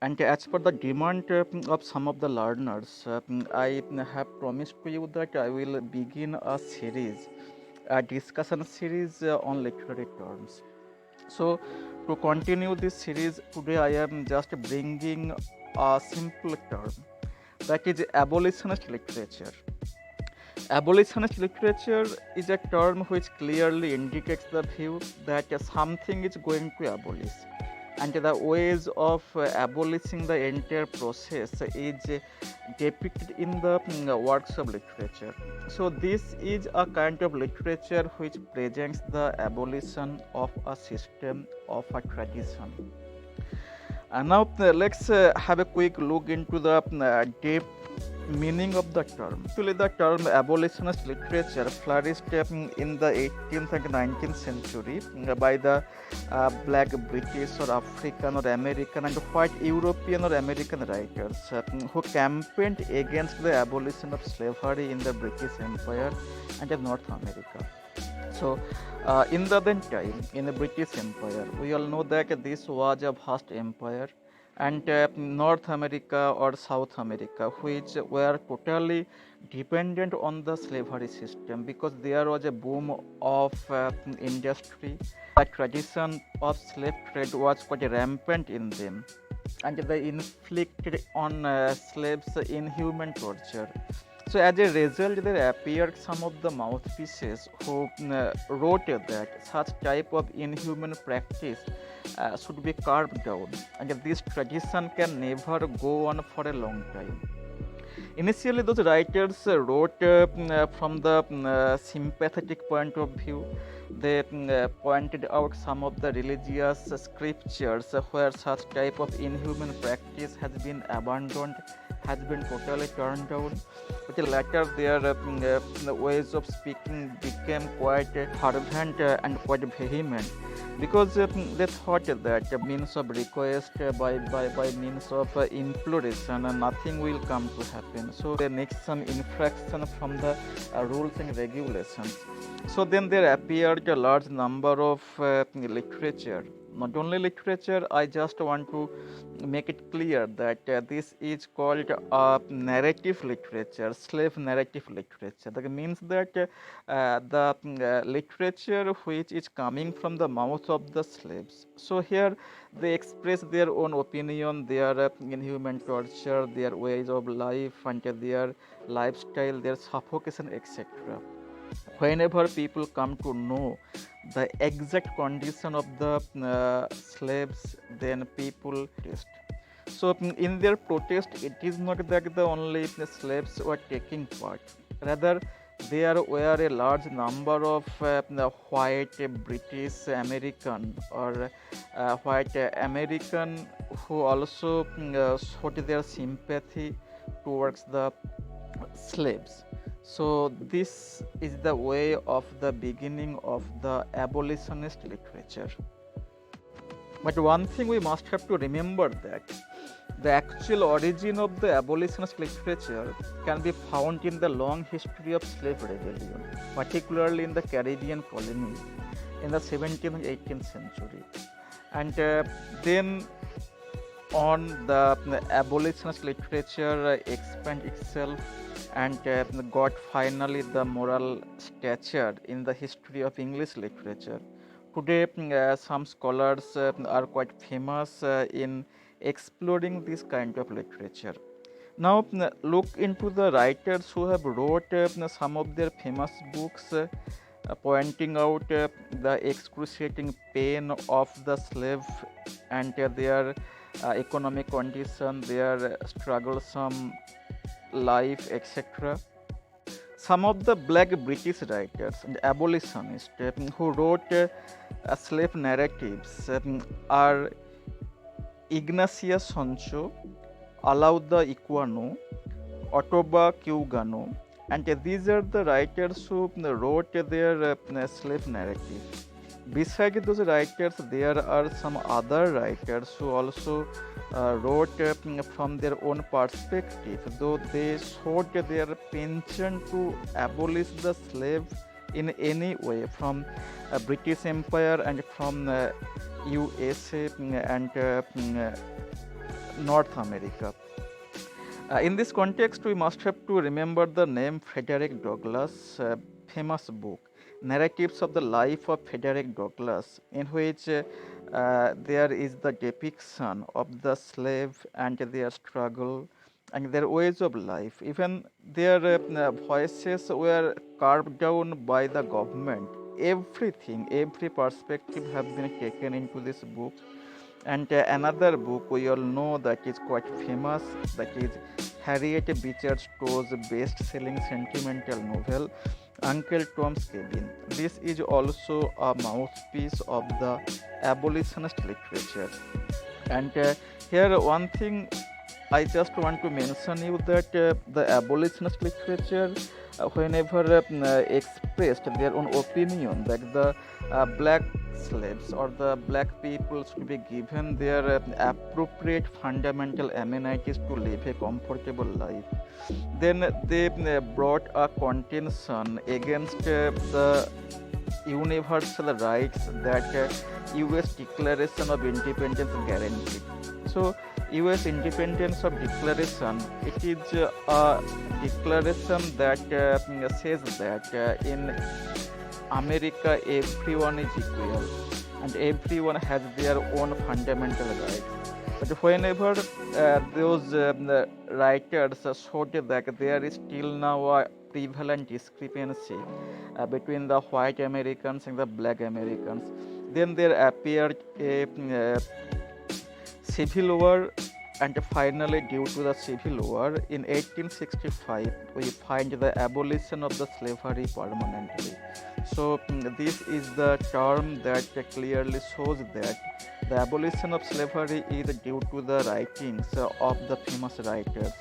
And as per the demand of some of the learners, I have promised to you that I will begin a series, a discussion series on literary terms. So, to continue this series, today I am just bringing a simple term, that is abolitionist literature. Abolitionist literature is a term which clearly indicates the view that something is going to abolish, and the ways of abolishing the entire process is depicted in the works of literature. So, this is a kind of literature which presents the abolition of a system, of a tradition. And now let's have a quick look into the deep meaning of the term. Actually, the term abolitionist literature flourished in the 18th and 19th century by the black British or African or American and white European or American writers who campaigned against the abolition of slavery in the British Empire and in North America. So, in the then time, in the British Empire, we all know that this was a vast empire, and North America or South America, which were totally dependent on the slavery system because there was a boom of industry. The tradition of slave trade was quite rampant in them, and they inflicted on slaves inhuman torture. So, as a result, there appeared some of the mouthpieces who wrote that such type of inhuman practice should be carved down, and this tradition can never go on for a long time. Initially, those writers wrote from the sympathetic point of view. They pointed out some of the religious scriptures where such type of inhuman practice has been abandoned, has been totally turned down. But later, their ways of speaking became quite fervent and quite vehement because they thought that means of request by means of imploration nothing will come to happen. So they make some infraction from the rules and regulations. So then there appeared a large number of literature. Not only literature, I just want to make it clear that this is called narrative literature, slave narrative literature. That means that the literature which is coming from the mouth of the slaves. So here they express their own opinion, their inhuman torture, their ways of life, and their lifestyle, their suffocation, etc. Whenever people come to know the exact condition of the slaves, then people protest. So, in their protest, it is not that the only slaves were taking part. Rather, there were a large number of white British American or white American who also showed their sympathy towards the slaves. So, this is the way of the beginning of the abolitionist literature. But one thing we must have to remember that the actual origin of the abolitionist literature can be found in the long history of slave rebellion, particularly in the Caribbean colonies in the 17th and 18th century. And then on the abolitionist literature expand itself and got finally the moral stature in the history of English literature. Today, some scholars are quite famous in exploring this kind of literature. Now, look into the writers who have wrote some of their famous books pointing out the excruciating pain of the slave and their economic condition, their strugglesome life, etc. Some of the black British writers and abolitionists who wrote slave narratives are Ignatius Sancho, Alauda Equiano, Ottobah Quegano, and these are the writers who wrote their slave narrative. Besides those writers, there are some other writers who also wrote from their own perspective, though they showed their penchant to abolish the slave in any way from British Empire and from USA and North America. In this context, we must have to remember the name Frederick Douglass' famous book, Narratives of the Life of Frederick Douglass, in which there is the depiction of the slave and their struggle and their ways of life. Even their voices were carved down by the government. Everything, every perspective have been taken into this book. And another book we all know that is quite famous, that is Harriet Beecher Stowe's best-selling sentimental novel, Uncle Tom's Cabin. This is also a mouthpiece of the abolitionist literature. And here one thing I just want to mention you that the abolitionist literature, whenever expressed their own opinion that the black slaves or the black people should be given their appropriate fundamental amenities to live a comfortable life, then they brought a contention against the universal rights that US Declaration of Independence guaranteed. So US Independence of Declaration, it is a declaration that says that in America everyone is equal and everyone has their own fundamental rights. But whenever those writers showed that there is still now a prevalent discrepancy between the white Americans and the black Americans, then there appeared a civil war, and finally due to the civil war in 1865 we find the abolition of the slavery permanently. So this is the term that clearly shows that the abolition of slavery is due to the writings of the famous writers.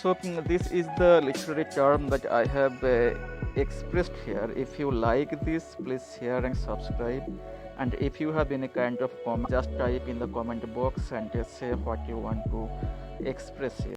So this is the literary term that I have expressed here. If you like this, please share and subscribe. And if you have any kind of comment, just type in the comment box and say what you want to express here.